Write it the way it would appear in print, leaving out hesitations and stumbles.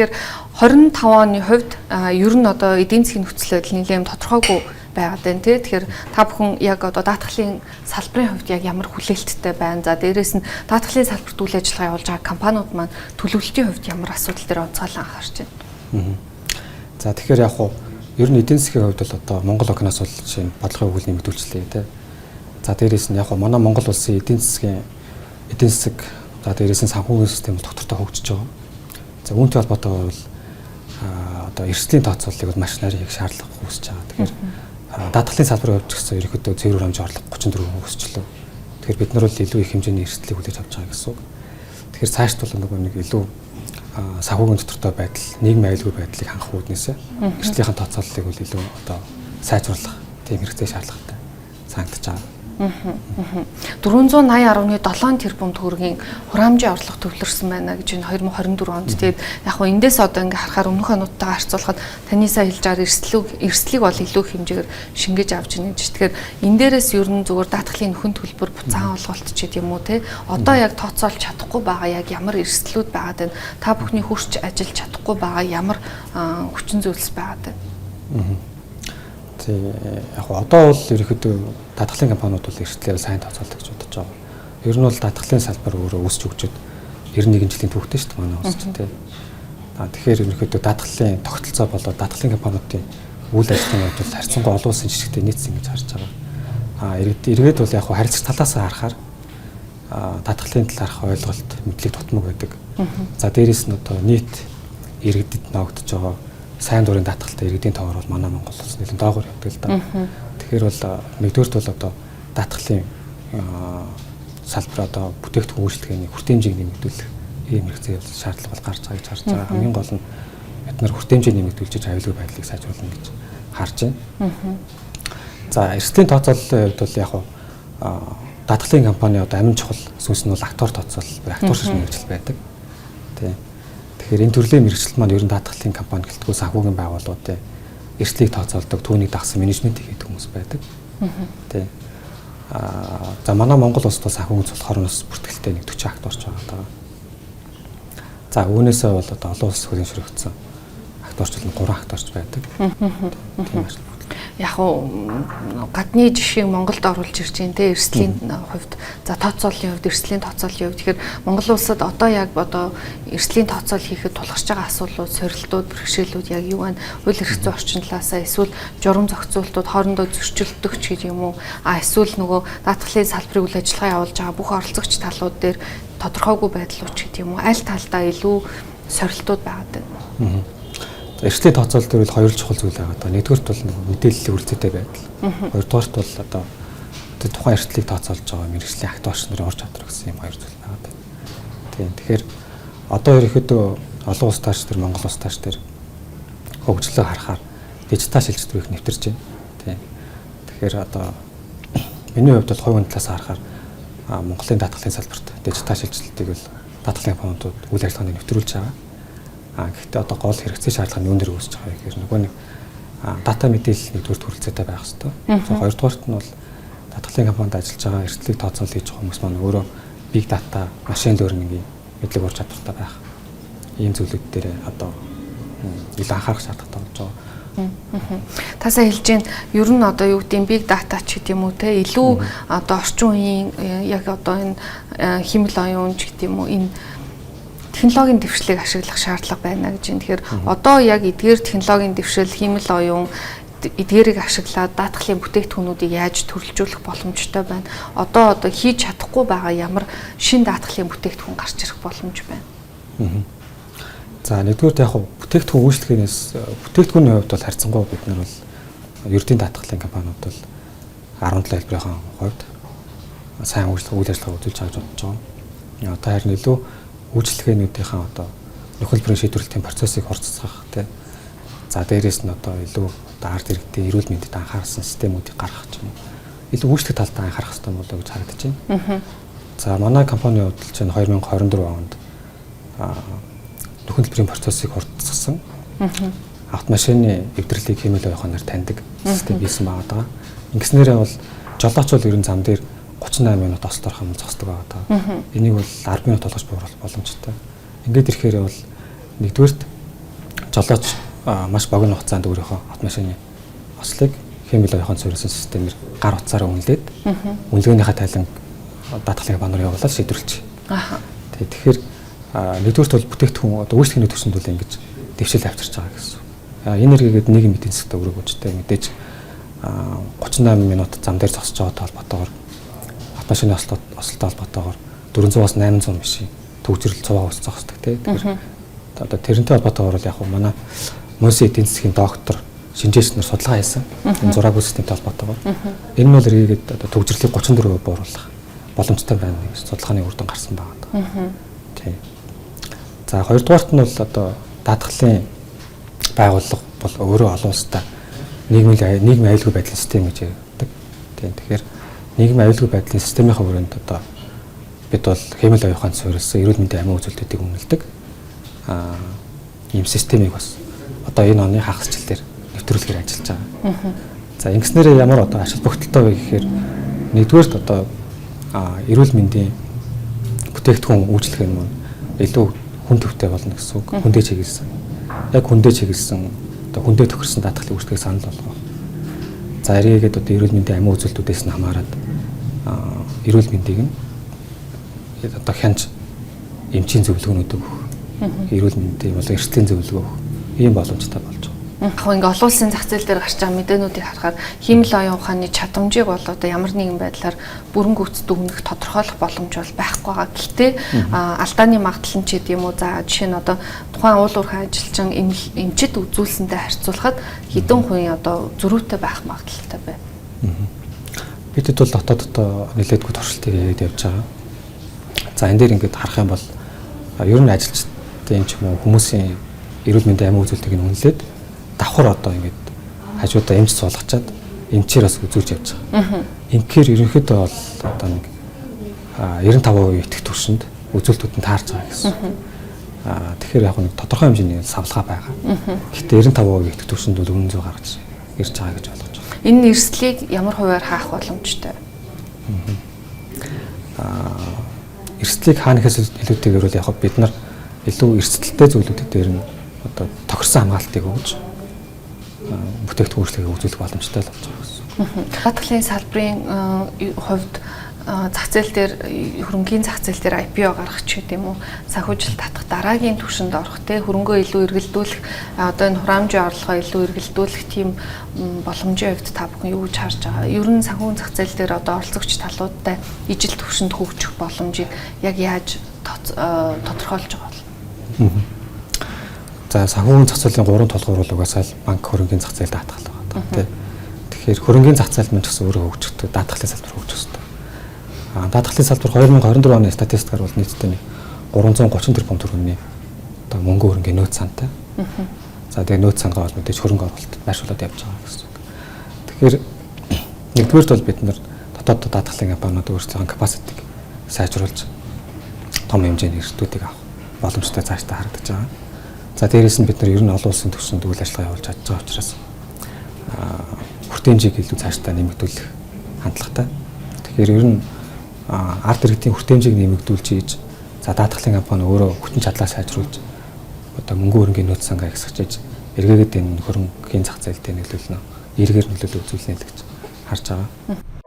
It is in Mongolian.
Тэгэхээр 25 оны хувьд ер нь одоо эдийн засгийн нөхцөл байдал нэлээд тодорхойгүй байгаад байна тий. Тэгэхээр та бүхэн яг одоо даатгалын салбарын хувьд яг ямар хүлээлттэй байна. За дээрэс нь даатгалын салбарт үйл ажиллагаа явуулж байгаа компаниуд маань төлөвлөлтийн хувьд ямар асуудал дээр онцгойлон анхаарч байна. За тэгэхээр яг хуу ер нь эдийн засгийн хувьд бол одоо Монгол охиноос бол жишээ нь бодлогын үйл нэмэгдүүлчлээ тий. За дээрэс нь яг хуу манай Монгол улсын эдийн засаг за дээрэс нь санхүүгийн систем доктортой хөгжиж байгаа. За үүнтэй холбоотойгоор бол одоо эрсдлийн тооцооллыг бол маш нарийн их шаардлага үүсэж байгаа. Тэгэхээр даатгалын салбарын хувьд ч гэсэн ерөнхийдөө цэвэр хэмжээ орлого 34% өсчлөө. Тэгэхээр бид нар бол илүү их хэмжээний эрсдлийг хүлээж авч байгаа гэсэн үг. Тэгэхээр цаашд бол нэг илүү санхүүгийн доктортой байдал, нийгмийн аюулгүй байдлыг хангах үүднээсээ эрсдлийнхэн тооцооллыг бол илүү одоо сайжруулах тийм хэрэгтэй шаардлагатай санагдаж байгаа. 480.7 тэрбум төгрөгийн хураамжийн орлого төвлөрсөн байна гэж энэ 2024 онд. Тэгээд яг хөө эндээс одоо ингээ харахаар өмнөх онуудтайгаа харьцуулахад таны сая хэлж байгаа эрсдлийг бол илүү хэмжээгээр шингээж авч ийн гэж. Тэгэхээр энэ дээрээс ер нь зүгээр даатгалын нөхөн төлбөр буцаан олголт ч гэдэг юм уу те. Одоо яг тооцоолж чадахгүй байгаа яг ямар эрсдлүүд байгаад байна. Та бүхний хурц ажиллаж чадахгүй байгаа ямар хүчин зүйлс байгаад байна. Яг одоо бол ерөнхийдөө даатгалын компаниуд бол эрсдлээр сайн тооцоолдог гэж бодож байгаа. Ер нь бол даатгалын салбар өөрөө өсч хөгжөд 91 жилийн түүхтэй шүү дээ манай улсч тий. Тэгэхээр ерөнхийдөө даатгалын тогтолцоо болоод даатгалын компаниудын үйл ажиллагааны хувьд харьцангуй олон улсын жишгтэй нийцсэн гэж харж байгаа. Эргээд бол яг харилцах талаас нь харахаар даатгалын талаарх ойлголт мэдлэг тутмаг байдаг. За дээрээс нь одоо нийт иргэдэд ногдож байгаа сайн дурын даатгалтай иргэдийн тоогоор бол манай Монгол улс нэлээд доогуур явдаг л да. Тэгэхээр бол нэгдүгээрт бол одоо даатгалын салбар одоо бүтээгдэхүүн үйлчлэгээний хүртээмжийг нэмэгдүүлэх ийм хэрэгцээ шаардлага бол гарч байгаа гэж харж байгаа. Хамгийн гол нь бид нар хүртээмжийг нэмэгдүүлж аюулгүй байдлыг сайжруулна гэж харж байна. За эрсдлийн тооцооллын хувьд бол яг даатгалын компани одоо амин чухал сүнс нь бол актуар тооцоолол, актуар шашны мэргэжил байдаг. Тийм. Тэгэхээр энэ төрлийн мэргэжилт маань ер нь даатгалын компани гэлтгүү санхүүгийн байгууллагуудын эрсдлийг тооцоолдог, түүнийг дагсан менежментийг хийдэг хүмүүс байдаг. Тий. За манай Монгол улсд бол санхүүгийн цулах орноос бүртгэлтэй нэг 40 акт орж байгаа даа. За үүнээсээ бол одоо олон улс хөрөнгөшрөгдсөн акторчл нь 3 акторч байдаг. Тийм ажил. Яг гадны жишээ Монголд оруулж ирж байна те эрсдлийн хувьд за тооцооллын хувьд эрсдлийн тооцооллын хувьд тэгэхээр Монгол улсад одоо яг одоо эрсдлийн тооцоол хийхэд тулгарч байгаа асуудлууд, сорилтууд, бэрхшээлүүд яг юу вэ? Хууль эрх зүйн орчин талаасаа эсвэл журам зохицуултууд хоорондоо зөрчилдөх ч гэдэг юм уу? Эсвэл нөгөө даатгалын салбарын үйл ажиллагаа явуулж байгаа бүх оролцогч талууд дээр тодорхойгүй байдлууд ч гэдэг юм уу? Аль талдаа илүү сорилтууд байгаад байна? Эрсдлийн тооцоол дээр бол хоёр чухал зүйл байгаа. Нэгдүгээрт бол мэдээллийн үрэлцээтэй байдал. Хоёрдугаарт бол одоо тухайн эрсдлийг тооцоолж байгаа мэргэжлийн актуарч нарын ур чадвар гэсэн юм хоёр зүйл байгаа. Тийм. Тэгэхээр одоо ерөөхдөө олон улс тааш дээр Монгол улс тааш дээр хөгжлөө харахаар дижитал шилжилт их нэвтэрч байна. Тийм. Тэгэхээр одоо миний хувьд бол хувийн талаас харахаар Монголын даатгалын салбарт дижитал шилжилтийг бол даатгалын компаниуд үйл ажиллагааны нэвтрүүлж байгаа. Гэхдээ одоо гол хэрэгцээ шаардлага нь юун дээр үүсэж байгаа гэхээр нөгөө нэг дата мэдээлэл нэгдүгээр хүрэлцээтэй байх хэрэгтэй. За хоёрдугаарт нь бол даатгалын компанид ажиллаж байгаа эрсдлийг тооцоол хийж байгаа хүмүүс маань өөрөө big data, machine learning-ийн мэдлэг ур чадвартай байх. Ийм зүйлүүд дээр одоо илүү анхаарах шаардлагатай болж байгаа. Тасаа хэлж гин ер нь одоо юу гэдэг big data ч гэдэг юм уу те илүү одоо орчин үеийн яг одоо энэ химэл оюун ч гэдэг юм уу энэ технологийн дэвшлиг ашиглах шаардлага байна гэж байна. Тэгэхээр одоо яг эдгээр технологийн дэвшил, химэл оюун эдгээрийг ашиглаад даатгалын бүтээгдэхүүнүүдийг яаж төрөлжүүлэх боломжтой байна. Одоо хийж чадахгүй байгаа ямар шин даатгалын бүтээгдэхүүн гарч ирэх боломж байна. За нэгдүгээр яг бүтээгдэхүүн үйлчлэгээнээс бүтээгдэхүүний хувьд бол харьцангуй бид нар бол ердийн даатгалын компаниуд бол 17 хэлбэрийн хувьд сайн үйл ажиллагаа үзүүлж байгаа гэж бодож байгаа. Одоо харин илүү үйлчлэгээнүүдийн одоо нөхөлбөрийн шийдвэрлэлийн процессыг хурцсах тий. За дээрээс нь одоо илүү ард иргэдийн эрүүл мэндэд анхаарсан системүүдийг гаргах ч юм уу. Илүү үйлчлэг талдаа анхаарах хэрэгтэй болоо гэж харагдаж байна. За манай компанийн хувьд чинь 2024 онд нөхөлбөрийн процессыг хурцссан. Автомашины эвдрэлийг хэмээл явахаар таньдаг систем бийсэн байгаа. Ингэснээрээ бол жолооч бол ерөн зам дээр 38 минут ослоор хам зогсдог байгаа. Энийг бол 10 минут болгож бууруулах боломжтой. Ингээд ирэхээр бол нэгдүгээрт жолооч маш богино хугацаанд өөрийнхөө автомашины ослыг хэмэл оюухан суурилсан системээр гар утсаараа үнэлээд үнэлгээнийхээ тайлан даатгалын компаниар явуулаад шийдвэрлэж. Тэгэхээр нэгдүгээрт бол бүтээгдэхүүн одоо үйлчлэгээний түвшинд бол ингэж дэвшил авчирч байгаа гэсэн. Энэ хэрэгэд нийгэм эдийн засгийн өрөг үүстэй мэдээж 38 минут зам дээр зогсож байгаатай холбоотойгоор автомашины ослолтой холбоотойгоор 400-аас 800 машин төвчрөл цуваа ус зогсдог тийм. Тэгэхээр одоо тэрнтэй холбоотойгоор бол яг хөө манай Мөнсын эдийн засгийн доктор шинжээч нар судалгаа хийсэн. Энэ зураагүй системтэй холбоотойгоор. Энэ нь бол эргээд одоо төвчрлийг 34% бууруулах боломжтой байна гэж судалгааны үр дүн гарсан байгаа. Тийм. За хоёрдугаарт нь бол одоо даатгалын байгууллага бол өөрөө олон улстай нийгмийн аюулгүй байдлын систем гэж ярьдаг. Тийм. Тэгэхээр нийгмийн аюулгүй байдлын системийн хүрээнд одоо бид бол хэмэл оюуханд суурилсан эрүүл мэндийн амин үзүүлэлтүүдийг үнэлдэг. Ийм системийг бас одоо энэ оны хагасчлал дээр нэвтрүүлэхээр ажиллаж байгаа. За ингэснээр ямар одоо ашиг бүгдэлтэй вэ гэхээр нэгдүгээрт одоо эрүүл мэндийн бүтээгдэхүүн үйлчлэх юм илүү хүн төвтэй болно гэсэн үг. Хүндээ чиглэсэн. Яг хүндээ чиглэсэн одоо хүндээ тохирсон даатгалын үйлчлэгийг санал болгох. За эргээд одоо эрүүл мэндийн амин үзүүлэлтүүдээс нь хамаарат эрүүл мэндийг нь одоо хянж эмчийн зөвлөгөөнүүд өгөх. Эрүүл мэндийн болон эрсдлийн зөвлөгөө өгөх. Ийм боломжтой болж байгаа. Яг ингээ олон улсын зах зээл дээр гарч байгаа мэдээнүүдийг харахаар хэмэл оюун ухааны чадамжийг бол одоо ямар нэгэн байдлаар бүрэн гүйцэд өгнөх тодорхойлох боломж бол байхгүй байгаа. Гэхдээ алдааны магадлал нь ч гэдэм үү. За жишээ нь одоо тухайн уул уурхай ажилчин эмчэд үзүүлсэндээ харьцуулахад хэдэн хувийн одоо зөрүүтэй байх магадлалтай байна. Бидэд бол дотооддоо нэлээдгүй туршилтыг хийгээд явж байгаа. За энэ дээр ингээд харах юм бол ер нь ажилчдын ч юм уу хүмүүсийн эрүүл мэндийн амин үзүүлэлтийг нь үнэлээд давхар одоо ингээд хажуудаа эмч суулгачаад эмчээр бас үзүүлж явж байгаа. Инхээр ерөнхийдөө бол одоо нэг 95% итгэх түвшинд үзүүлэлтүүд нь таарч байгаа гэсэн. Тэгэхээр яг нэг тодорхой хэмжээний савлгаа байгаа. Гэхдээ 95% итгэх түвшинд бол үнэн зөв гаргаж ирж байгаа гэж ойлгож байна. Энэ эрсдлийг ямар хувиар хаах боломжтой? Эрсдлийг хаанахаас илүүтэйгээр бол яг бид нар илүү эрсдэлтэй зүйлүүд дээр нь одоо тохирсон хамгаалтыг өгж бүтээгдэхүүн үйлчлэгийг үзүүлэх боломжтой болж байгаа гэсэн. Даатгалын салбарын хувьд зах зээл дээр хөрөнгөний зах зээл дээр IPO гаргах ч гэдэм үү санхүүжилт татах дараагийн түвшинд орох те хөрөнгөө илүү эргэлдүүлэх одоо энэ хураамжийн орлогоо илүү эргэлдүүлэх тийм боломжийн хувьд та бүхэн юу гэж харж байгаа? Ер нь санхүүгийн зах зээл дээр одоо оролцогч талуудтай ижил түвшинд хөгжих боломжийг яг яаж тодорхойлж байгаа бол? За санхүүгийн зах зээлийн 3 толгуур бол угаасаа л банк хөрөнгөний зах зээл даатгал байгаа тийм. Тэгэхээр хөрөнгөний зах зээл мань ч гэсэн өөрөө хөгжихдээ даатгалын салбар хөгжих ёстой. Даатгалын салбар 2024 оны статистикаар бол нийтдээ 330 тэрбум төгрөгийн одоо мөнгө хөрөнгөний нөөц сантай. За тэгээ нөөц сангаа бол мэдээж хөрөнгө оруулалт байршуулад явж байгаа гэсэн. Тэгэхээр нэгдүгээрт бол бид нар дотоод даатгалын компаниуд өөрсдийнхөө capacity-г сайжруулж том хэмжээний эрсдлүүдийг авах боломжтой цаашдаа харагдаж байгаа. За дээрээс нь бид нар ер нь олон улсын түвшинд үйл ажиллагаа явуулж чадж байгаа учраас хүртээмжийг илүү цаашдаа нэмэгдүүлэх хандлагатай. Тэгэхээр ер нь ард иргэдийн хүртээмжийг нэмэгдүүлж ийж за даатгалын компани өөрөө хүчин чадлаа сайжруулж одоо мөнгө хөрөнгөний нөөц сангаа ихсгэж эргээгээд энэ хөрөнгөний зах зээлтэй нөлөөлнө. Эргээр нөлөөлөл үзүүлнэ л гэж харж байгаа.